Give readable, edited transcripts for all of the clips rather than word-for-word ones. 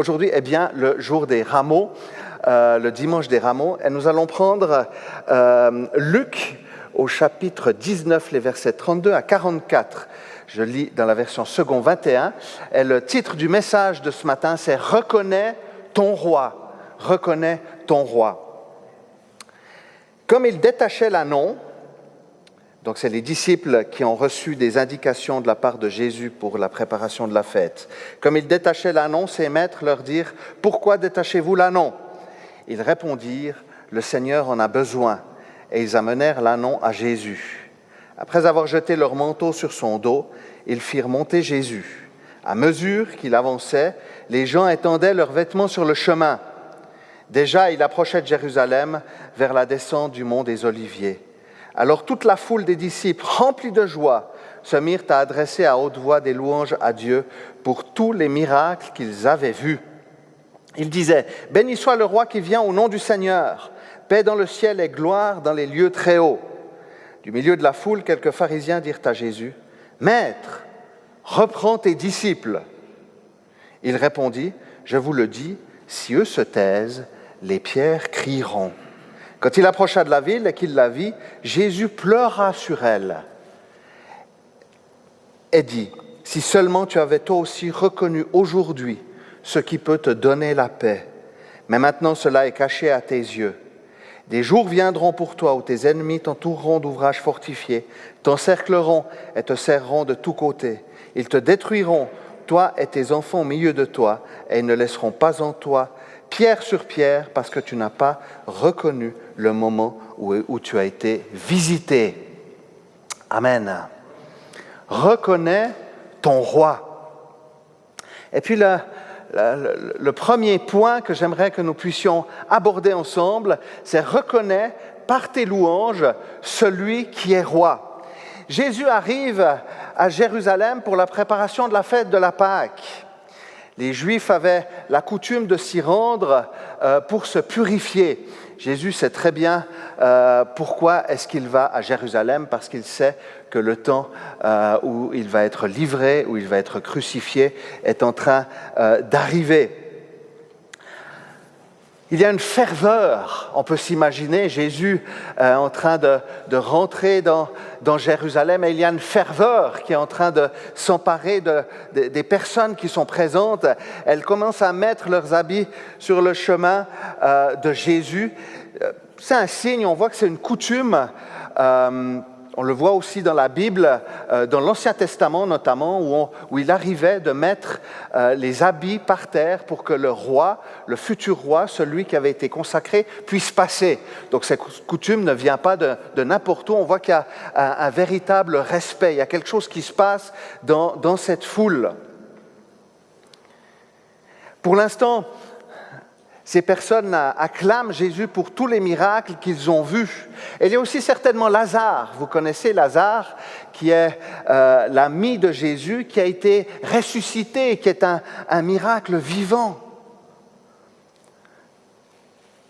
Aujourd'hui est bien le jour des rameaux, le dimanche des rameaux, et nous allons prendre Luc au chapitre 19, les versets 32 à 44. Je lis dans la version second 21, et le titre du message de ce matin, c'est « Reconnais ton roi ». Reconnais ton roi. Comme il détachait l'ânon, donc c'est les disciples qui ont reçu des indications de la part de Jésus pour la préparation de la fête. Comme ils détachaient l'ânon, ses maîtres leur dirent « Pourquoi détachez-vous l'ânon » Ils répondirent « Le Seigneur en a besoin » et ils amenèrent l'ânon à Jésus. Après avoir jeté leur manteau sur son dos, ils firent monter Jésus. À mesure qu'il avançait, les gens étendaient leurs vêtements sur le chemin. Déjà, il approchait de Jérusalem vers la descente du mont des Oliviers. Alors toute la foule des disciples, remplis de joie, se mirent à adresser à haute voix des louanges à Dieu pour tous les miracles qu'ils avaient vus. Ils disaient « Béni soit le roi qui vient au nom du Seigneur, paix dans le ciel et gloire dans les lieux très hauts. » Du milieu de la foule, quelques pharisiens dirent à Jésus « Maître, reprends tes disciples. » Il répondit « Je vous le dis, si eux se taisent, les pierres crieront. » Quand il approcha de la ville et qu'il la vit, Jésus pleura sur elle et dit « Si seulement tu avais toi aussi reconnu aujourd'hui ce qui peut te donner la paix, mais maintenant cela est caché à tes yeux. Des jours viendront pour toi où tes ennemis t'entoureront d'ouvrages fortifiés, t'encercleront et te serreront de tous côtés. Ils te détruiront, toi et tes enfants au milieu de toi, et ils ne laisseront pas en toi pierre sur pierre, parce que tu n'as pas reconnu le moment où tu as été visité. » Amen. Reconnais ton roi. Et puis le premier point que j'aimerais que nous puissions aborder ensemble, c'est reconnais par tes louanges celui qui est roi. Jésus arrive à Jérusalem pour la préparation de la fête de la Pâque. Les Juifs avaient la coutume de s'y rendre pour se purifier. Jésus sait très bien pourquoi est-ce qu'il va à Jérusalem, parce qu'il sait que le temps où il va être livré, où il va être crucifié, est en train d'arriver. Il y a une ferveur, on peut s'imaginer, Jésus en train de rentrer dans Jérusalem, et il y a une ferveur qui est en train de s'emparer des personnes qui sont présentes. Elles commencent à mettre leurs habits sur le chemin de Jésus. C'est un signe, on voit que c'est une coutume. On le voit aussi dans la Bible, dans l'Ancien Testament notamment, où il arrivait de mettre les habits par terre pour que le roi, le futur roi, celui qui avait été consacré, puisse passer. Donc cette coutume ne vient pas de n'importe où, on voit qu'il y a un véritable respect, il y a quelque chose qui se passe dans cette foule. Pour l'instant, ces personnes acclament Jésus pour tous les miracles qu'ils ont vus. Et il y a aussi certainement Lazare. Vous connaissez Lazare, qui est l'ami de Jésus, qui a été ressuscité, qui est un miracle vivant.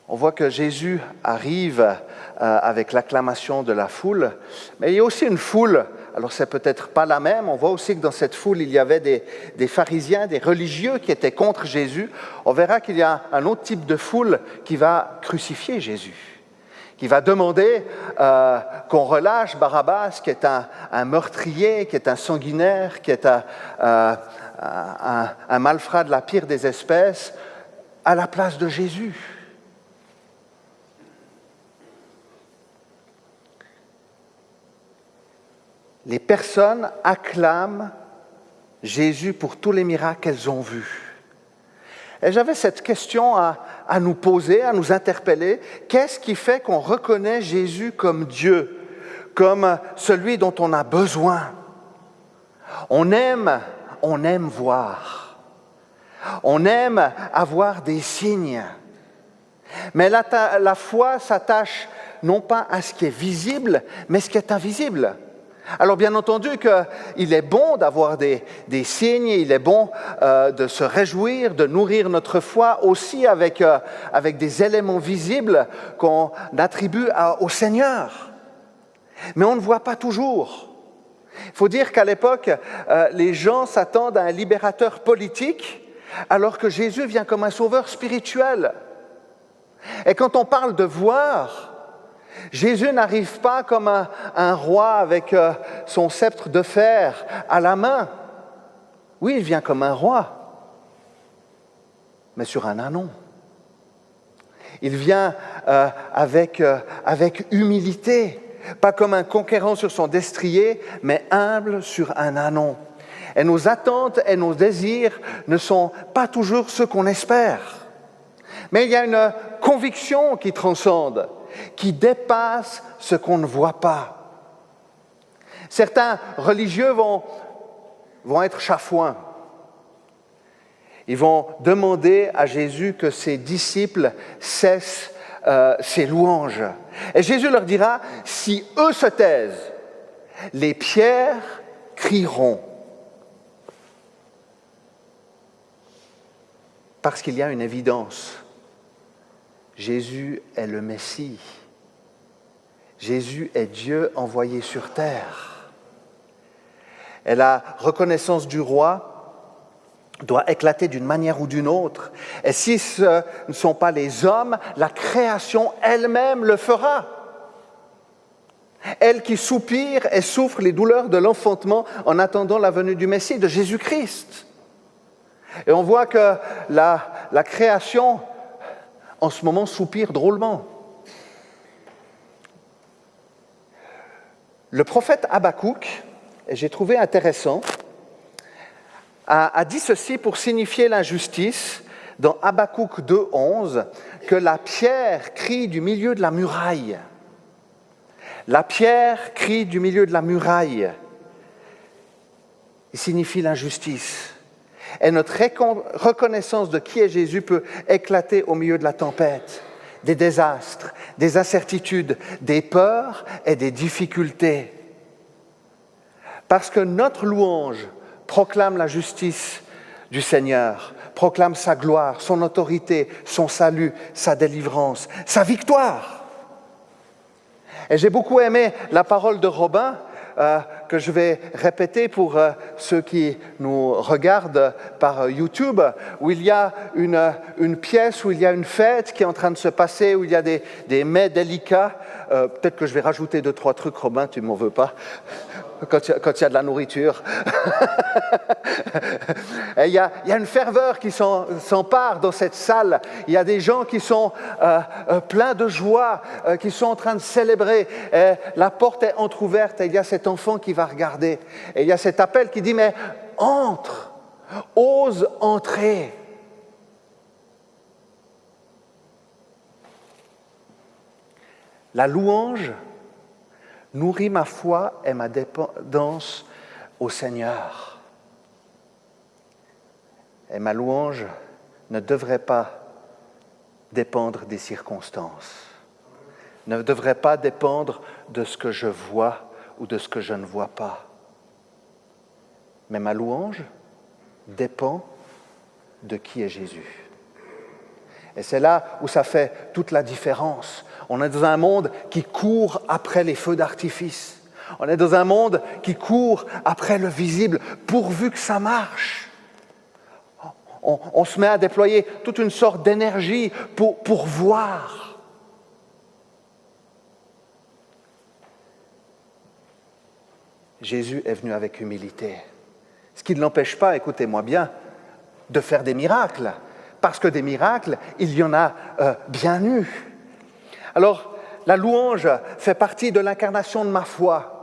On voit que Jésus arrive avec l'acclamation de la foule, mais il y a aussi une foule. Alors c'est peut-être pas la même, on voit aussi que dans cette foule, il y avait des pharisiens, des religieux qui étaient contre Jésus. On verra qu'il y a un autre type de foule qui va crucifier Jésus, qui va demander qu'on relâche Barabbas, qui est un meurtrier, qui est un sanguinaire, qui est un malfrat de la pire des espèces, à la place de Jésus. Les personnes acclament Jésus pour tous les miracles qu'elles ont vus. Et j'avais cette question à nous poser, à nous interpeller. Qu'est-ce qui fait qu'on reconnaît Jésus comme Dieu, comme celui dont on a besoin? On aime voir. On aime avoir des signes. Mais la foi s'attache non pas à ce qui est visible, mais à ce qui est invisible. Alors bien entendu qu'il est bon d'avoir des signes, il est bon de se réjouir, de nourrir notre foi aussi avec des éléments visibles qu'on attribue au Seigneur. Mais on ne voit pas toujours. Il faut dire qu'à l'époque, les gens s'attendent à un libérateur politique alors que Jésus vient comme un sauveur spirituel. Et quand on parle de voir, Jésus n'arrive pas comme un roi avec son sceptre de fer à la main. Oui, il vient comme un roi, mais sur un ânon. Il vient avec humilité, pas comme un conquérant sur son destrier, mais humble sur un ânon. Et nos attentes et nos désirs ne sont pas toujours ceux qu'on espère. Mais il y a une conviction qui transcende, qui dépasse ce qu'on ne voit pas. Certains religieux vont être chafouins. Ils vont demander à Jésus que ses disciples cessent ses louanges. Et Jésus leur dira, si eux se taisent, les pierres crieront. Parce qu'il y a une évidence. Jésus est le Messie. Jésus est Dieu envoyé sur terre. Et la reconnaissance du roi doit éclater d'une manière ou d'une autre. Et si ce ne sont pas les hommes, la création elle-même le fera. Elle qui soupire et souffre les douleurs de l'enfantement en attendant la venue du Messie, de Jésus-Christ. Et on voit que la création, en ce moment, soupire drôlement. Le prophète Habakkuk, et j'ai trouvé intéressant, a dit ceci pour signifier l'injustice, dans Habakkuk 2,11, que la pierre crie du milieu de la muraille. La pierre crie du milieu de la muraille. Il signifie l'injustice. Et notre reconnaissance de qui est Jésus peut éclater au milieu de la tempête, des désastres, des incertitudes, des peurs et des difficultés. Parce que notre louange proclame la justice du Seigneur, proclame sa gloire, son autorité, son salut, sa délivrance, sa victoire. Et j'ai beaucoup aimé la parole de Robin, que je vais répéter pour ceux qui nous regardent par YouTube, où il y a une pièce, où il y a une fête qui est en train de se passer, où il y a des mets délicats. Peut-être que je vais rajouter 2-3 trucs, Robin, tu ne m'en veux pas, quand il y a de la nourriture. Et il y a une ferveur qui s'empare dans cette salle. Il y a des gens qui sont pleins de joie, qui sont en train de célébrer. Et la porte est entrouverte et il y a cet enfant qui va regarder. Et il y a cet appel qui dit, mais entre, ose entrer. La louange nourrit ma foi et ma dépendance au Seigneur. Et ma louange ne devrait pas dépendre des circonstances, ne devrait pas dépendre de ce que je vois ou de ce que je ne vois pas. Mais ma louange dépend de qui est Jésus. Et c'est là où ça fait toute la différence. On est dans un monde qui court après les feux d'artifice. On est dans un monde qui court après le visible, pourvu que ça marche. On se met à déployer toute une sorte d'énergie pour voir. Jésus est venu avec humilité. Ce qui ne l'empêche pas, écoutez-moi bien, de faire des miracles. Parce que des miracles, il y en a bien eu. Alors, la louange fait partie de l'incarnation de ma foi.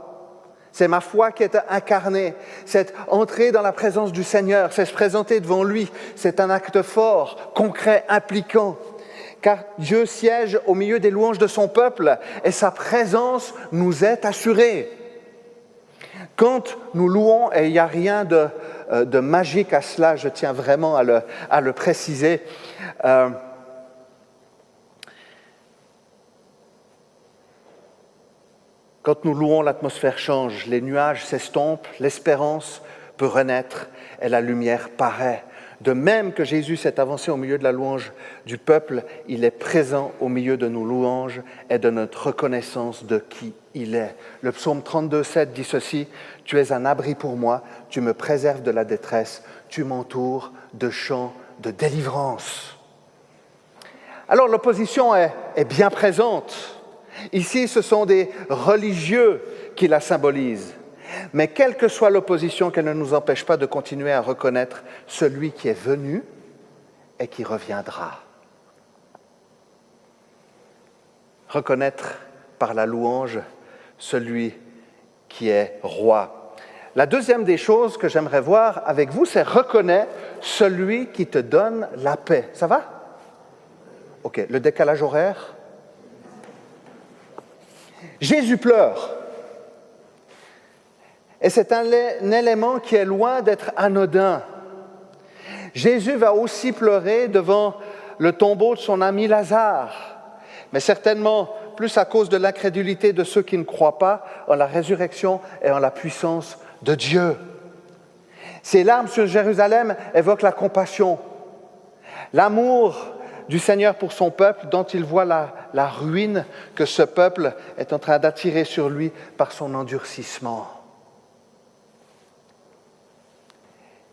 C'est ma foi qui est incarnée. C'est entrer dans la présence du Seigneur, c'est se présenter devant lui. C'est un acte fort, concret, impliquant. Car Dieu siège au milieu des louanges de son peuple et sa présence nous est assurée. Quand nous louons, et il n'y a rien de magique à cela, je tiens vraiment à le préciser, quand nous louons, l'atmosphère change, les nuages s'estompent, l'espérance peut renaître et la lumière paraît. De même que Jésus s'est avancé au milieu de la louange du peuple, il est présent au milieu de nos louanges et de notre reconnaissance de qui il est. Le psaume 32,7 dit ceci, « Tu es un abri pour moi, tu me préserves de la détresse, tu m'entoures de champs de délivrance. Alors l'opposition est bien présente. Ici, ce sont des religieux qui la symbolisent. Mais quelle que soit l'opposition, qu'elle ne nous empêche pas de continuer à reconnaître celui qui est venu et qui reviendra. Reconnaître par la louange celui qui est roi. La deuxième des choses que j'aimerais voir avec vous, c'est reconnaître celui qui te donne la paix. Ça va? Ok, le décalage horaire. Jésus pleure. Et c'est un élément qui est loin d'être anodin. Jésus va aussi pleurer devant le tombeau de son ami Lazare, mais certainement plus à cause de l'incrédulité de ceux qui ne croient pas en la résurrection et en la puissance de Dieu. Ces larmes sur Jérusalem évoquent la compassion, l'amour du Seigneur pour son peuple, dont il voit la ruine que ce peuple est en train d'attirer sur lui par son endurcissement.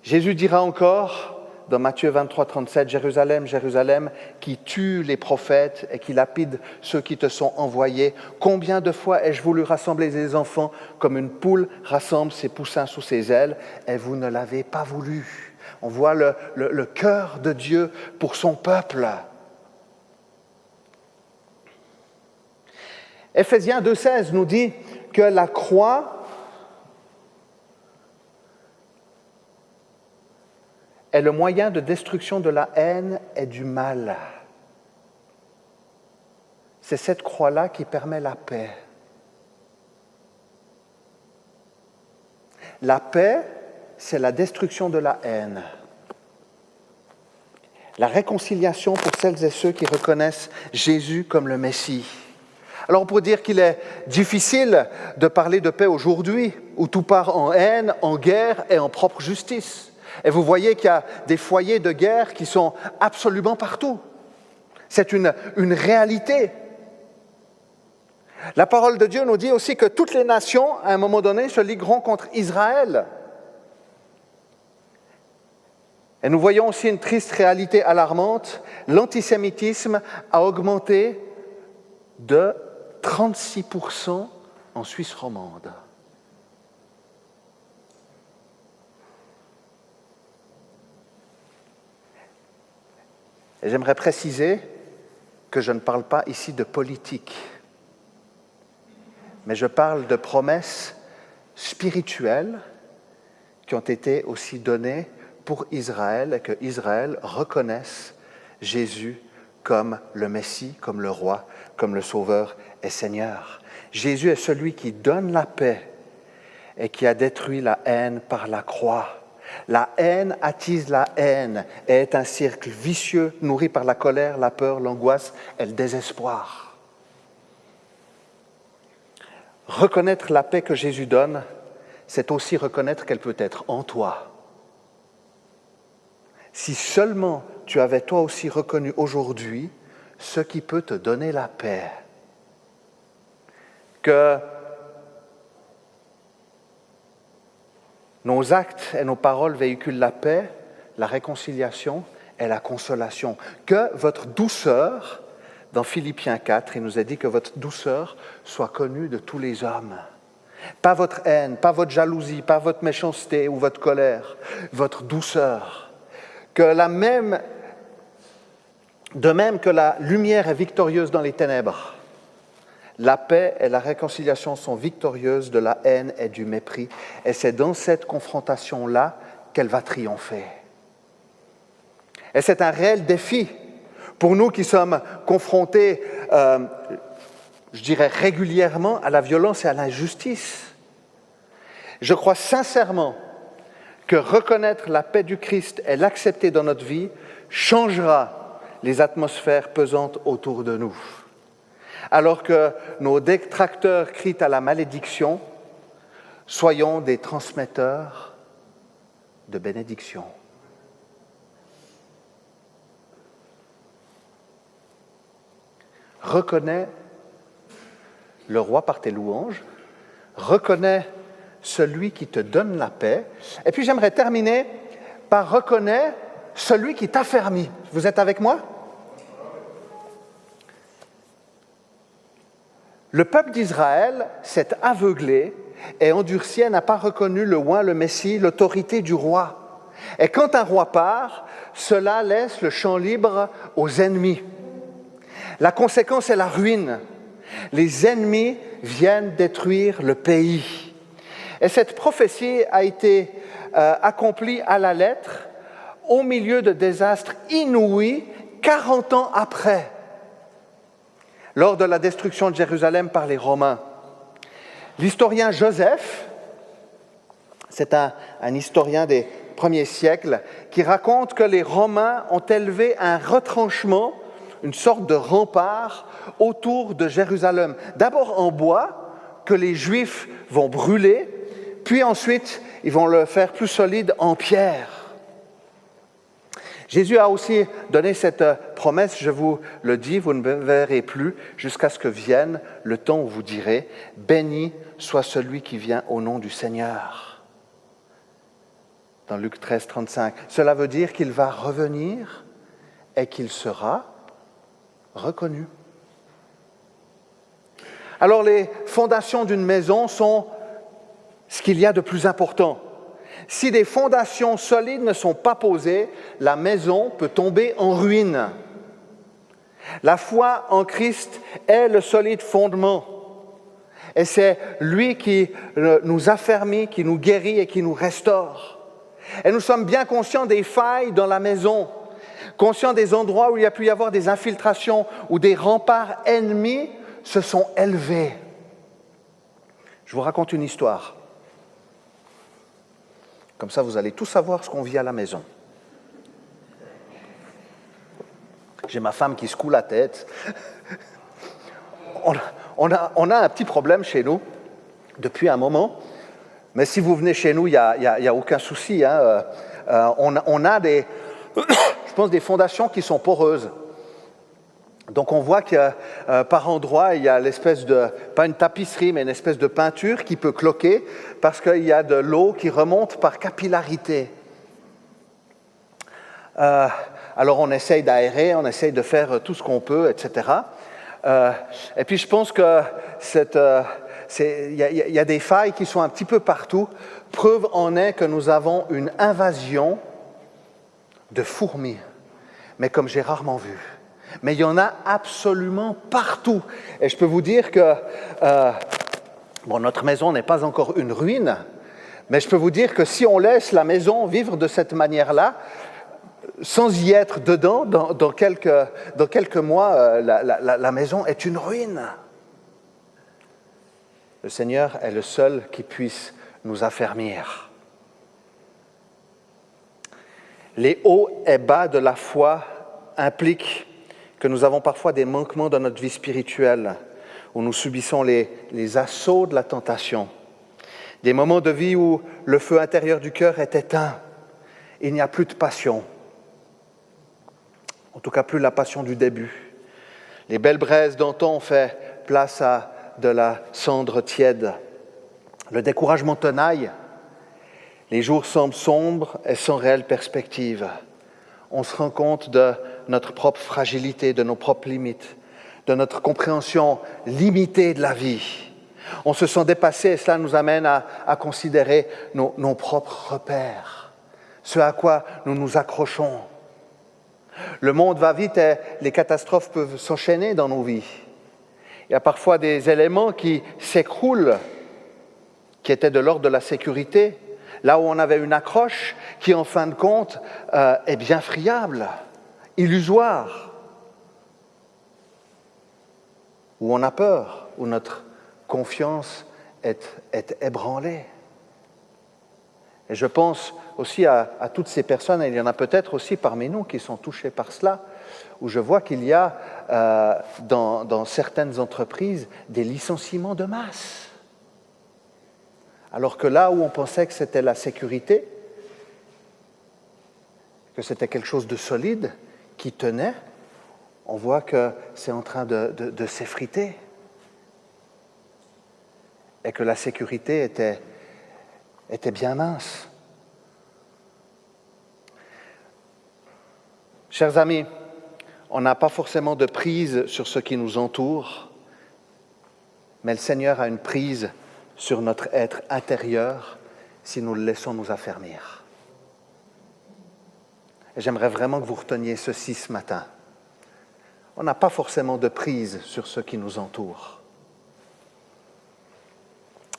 Jésus dira encore, dans Matthieu 23, 37, « Jérusalem, Jérusalem, qui tue les prophètes et qui lapide ceux qui te sont envoyés, combien de fois ai-je voulu rassembler les enfants comme une poule rassemble ses poussins sous ses ailes, et vous ne l'avez pas voulu. » On voit le cœur de Dieu pour son peuple. Éphésiens 2,16 nous dit que la croix est le moyen de destruction de la haine et du mal. C'est cette croix-là qui permet la paix. La paix, c'est la destruction de la haine. La réconciliation pour celles et ceux qui reconnaissent Jésus comme le Messie. Alors on pourrait dire qu'il est difficile de parler de paix aujourd'hui, où tout part en haine, en guerre et en propre justice. Et vous voyez qu'il y a des foyers de guerre qui sont absolument partout. C'est une réalité. La parole de Dieu nous dit aussi que toutes les nations, à un moment donné, se ligueront contre Israël. Et nous voyons aussi une triste réalité alarmante. L'antisémitisme a augmenté de 36% en Suisse romande. Et j'aimerais préciser que je ne parle pas ici de politique, mais je parle de promesses spirituelles qui ont été aussi données pour Israël et que Israël reconnaisse Jésus comme le Messie, comme le roi, comme le Sauveur et Seigneur. Jésus est celui qui donne la paix et qui a détruit la haine par la croix. La haine attise la haine et est un cercle vicieux nourri par la colère, la peur, l'angoisse et le désespoir. Reconnaître la paix que Jésus donne, c'est aussi reconnaître qu'elle peut être en toi. Si seulement tu avais toi aussi reconnu aujourd'hui ce qui peut te donner la paix, que nos actes et nos paroles véhiculent la paix, la réconciliation et la consolation. Que votre douceur, dans Philippiens 4, il nous a dit que votre douceur soit connue de tous les hommes. Pas votre haine, pas votre jalousie, pas votre méchanceté ou votre colère, votre douceur. Que de même que la lumière est victorieuse dans les ténèbres, la paix et la réconciliation sont victorieuses de la haine et du mépris. Et c'est dans cette confrontation-là qu'elle va triompher. Et c'est un réel défi pour nous qui sommes confrontés, je dirais régulièrement, à la violence et à l'injustice. Je crois sincèrement que reconnaître la paix du Christ et l'accepter dans notre vie changera les atmosphères pesantes autour de nous. Alors que nos détracteurs crient à la malédiction, soyons des transmetteurs de bénédiction. Reconnais le roi par tes louanges, reconnais celui qui te donne la paix. Et puis j'aimerais terminer par reconnaître celui qui t'affermit. Vous êtes avec moi? Le peuple d'Israël s'est aveuglé et endurci et n'a pas reconnu le oint, le Messie, l'autorité du roi. Et quand un roi part, cela laisse le champ libre aux ennemis. La conséquence est la ruine. Les ennemis viennent détruire le pays. Et cette prophétie a été accomplie à la lettre au milieu de désastres inouïs 40 ans après, lors de la destruction de Jérusalem par les Romains. L'historien Joseph, c'est un historien des premiers siècles, qui raconte que les Romains ont élevé un retranchement, une sorte de rempart autour de Jérusalem. D'abord en bois, que les Juifs vont brûler, puis ensuite ils vont le faire plus solide en pierre. Jésus a aussi donné cette promesse, je vous le dis, vous ne me verrez plus jusqu'à ce que vienne le temps où vous direz « Béni soit celui qui vient au nom du Seigneur ». Dans Luc 13, 35. Cela veut dire qu'il va revenir et qu'il sera reconnu. Alors les fondations d'une maison sont ce qu'il y a de plus important. Si des fondations solides ne sont pas posées, la maison peut tomber en ruine. La foi en Christ est le solide fondement. Et c'est lui qui nous affermit, qui nous guérit et qui nous restaure. Et nous sommes bien conscients des failles dans la maison, conscients des endroits où il y a pu y avoir des infiltrations, où des remparts ennemis se sont élevés. Je vous raconte une histoire. Comme ça, vous allez tout savoir ce qu'on vit à la maison. J'ai ma femme qui secoue la tête. On a un petit problème chez nous depuis un moment. Mais si vous venez chez nous, il n'y a aucun souci. Hein. On a je pense, des fondations qui sont poreuses. Donc on voit que par endroits, il y a l'espèce de, pas une tapisserie, mais une espèce de peinture qui peut cloquer parce qu'il y a de l'eau qui remonte par capillarité. Alors on essaye d'aérer, on essaye de faire tout ce qu'on peut, etc. Et puis je pense que il y a des failles qui sont un petit peu partout. Preuve en est que nous avons une invasion de fourmis, mais comme j'ai rarement vu. Mais il y en a absolument partout. Et je peux vous dire que notre maison n'est pas encore une ruine, mais je peux vous dire que si on laisse la maison vivre de cette manière-là, sans y être dedans, dans quelques mois, la maison est une ruine. Le Seigneur est le seul qui puisse nous affermir. Les hauts et bas de la foi impliquent que nous avons parfois des manquements dans notre vie spirituelle, où nous subissons les assauts de la tentation. Des moments de vie où le feu intérieur du cœur est éteint. Il n'y a plus de passion. En tout cas, plus la passion du début. Les belles braises d'antan ont fait place à de la cendre tiède. Le découragement tenaille. Les jours semblent sombres et sans réelle perspective. On se rend compte de notre propre fragilité, de nos propres limites, de notre compréhension limitée de la vie. On se sent dépassé et cela nous amène à considérer nos propres repères, ce à quoi nous nous accrochons. Le monde va vite et les catastrophes peuvent s'enchaîner dans nos vies. Il y a parfois des éléments qui s'écroulent, qui étaient de l'ordre de la sécurité, là où on avait une accroche qui, en fin de compte, est bien friable, illusoire, où on a peur, où notre confiance est ébranlée. Et je pense aussi à toutes ces personnes, et il y en a peut-être aussi parmi nous qui sont touchés par cela, où je vois qu'il y a dans certaines entreprises des licenciements de masse. Alors que là où on pensait que c'était la sécurité, que c'était quelque chose de solide, qui tenait, on voit que c'est en train de s'effriter. Et que la sécurité était bien mince. Chers amis, on n'a pas forcément de prise sur ce qui nous entoure, mais le Seigneur a une prise sur notre être intérieur si nous le laissons nous affermir. Et j'aimerais vraiment que vous reteniez ceci ce matin. On n'a pas forcément de prise sur ce qui nous entoure,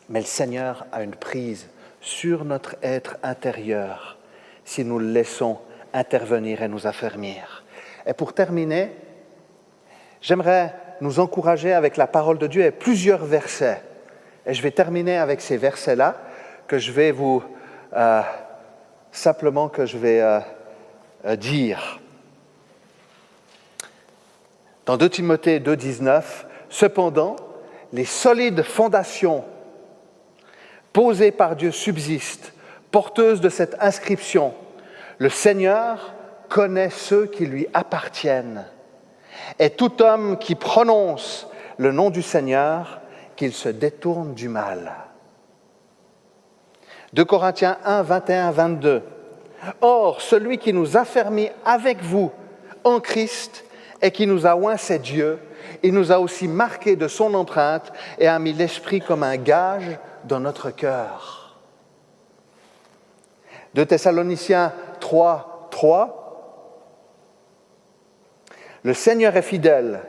mais le Seigneur a une prise sur notre être intérieur si nous le laissons intervenir et nous affermir. Et pour terminer, j'aimerais nous encourager avec la parole de Dieu et plusieurs versets. Et je vais terminer avec ces versets-là que je vais vous dire. Dans 2 Timothée 2,19, « Cependant, les solides fondations posées par Dieu subsistent, porteuses de cette inscription. Le Seigneur connaît ceux qui lui appartiennent. Et tout homme qui prononce le nom du Seigneur, qu'il se détourne du mal. » 2 Corinthiens 1, 21, 22. « Or, celui qui nous affermit avec vous en Christ et qui nous a oints, c'est Dieu. Il nous a aussi marqués de son empreinte et a mis l'Esprit comme un gage dans notre cœur. » 2 Thessaloniciens 3, 3. « Le Seigneur est fidèle.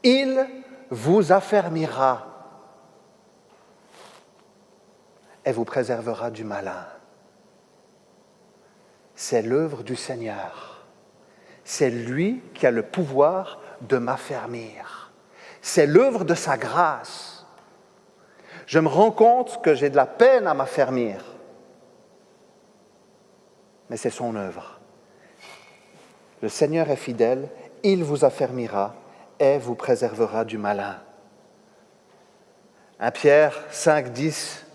Il vous affermira et vous préservera du malin. » C'est l'œuvre du Seigneur. C'est lui qui a le pouvoir de m'affermir. C'est l'œuvre de sa grâce. Je me rends compte que j'ai de la peine à m'affermir. Mais c'est son œuvre. Le Seigneur est fidèle, il vous affermira et vous préservera du malin. 1 Pierre 5, 10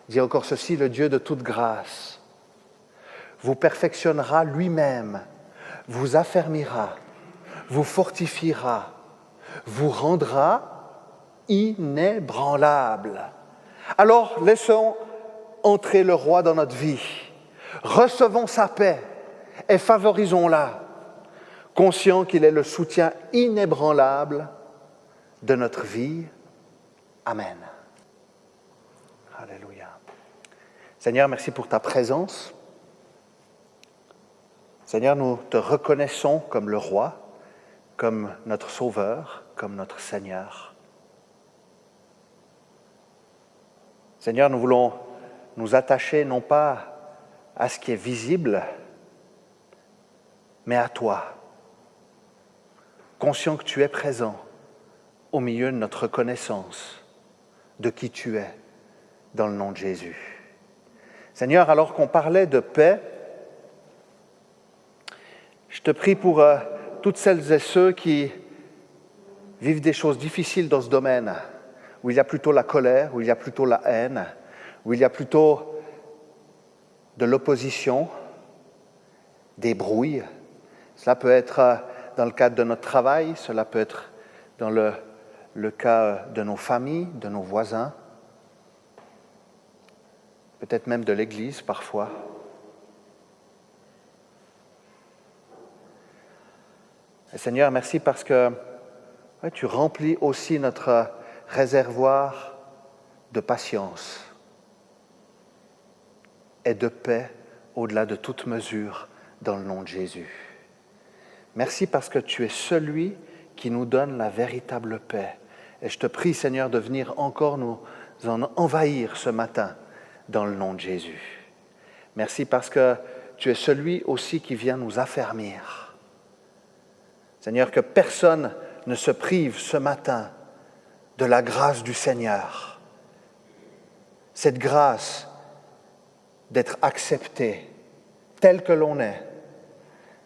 dit encore ceci, le Dieu de toute grâce vous perfectionnera lui-même, vous affermira, vous fortifiera, vous rendra inébranlable. Alors, laissons entrer le roi dans notre vie, recevons sa paix et favorisons-la, conscients qu'il est le soutien inébranlable de notre vie. Amen. Alléluia. Seigneur, merci pour ta présence. Seigneur, nous te reconnaissons comme le roi, comme notre sauveur, comme notre Seigneur. Seigneur, nous voulons nous attacher non pas à ce qui est visible, mais à toi, conscient que tu es présent au milieu de notre reconnaissance de qui tu es, dans le nom de Jésus. Seigneur, alors qu'on parlait de paix, je te prie pour toutes celles et ceux qui vivent des choses difficiles dans ce domaine, où il y a plutôt la colère, où il y a plutôt la haine, où il y a plutôt de l'opposition, des brouilles. Cela peut être dans le cadre de notre travail, cela peut être dans le cas de nos familles, de nos voisins, peut-être même de l'Église parfois. Et Seigneur, merci parce que tu remplis aussi notre réservoir de patience et de paix au-delà de toute mesure dans le nom de Jésus. Merci parce que tu es celui qui nous donne la véritable paix. Et je te prie, Seigneur, de venir encore nous en envahir ce matin dans le nom de Jésus. Merci parce que tu es celui aussi qui vient nous affermir. Seigneur, que personne ne se prive ce matin de la grâce du Seigneur. Cette grâce d'être accepté tel que l'on est.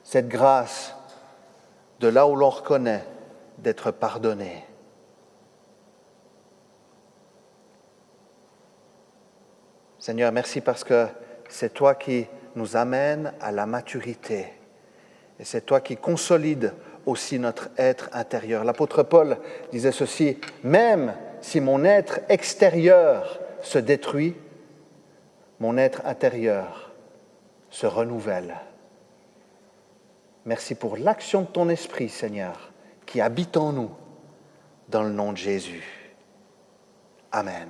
Cette grâce de là où l'on reconnaît d'être pardonné. Seigneur, merci parce que c'est toi qui nous amènes à la maturité. Et c'est toi qui consolides aussi notre être intérieur. L'apôtre Paul disait ceci, « Même si mon être extérieur se détruit, mon être intérieur se renouvelle. » Merci pour l'action de ton esprit, Seigneur, qui habite en nous, dans le nom de Jésus. Amen.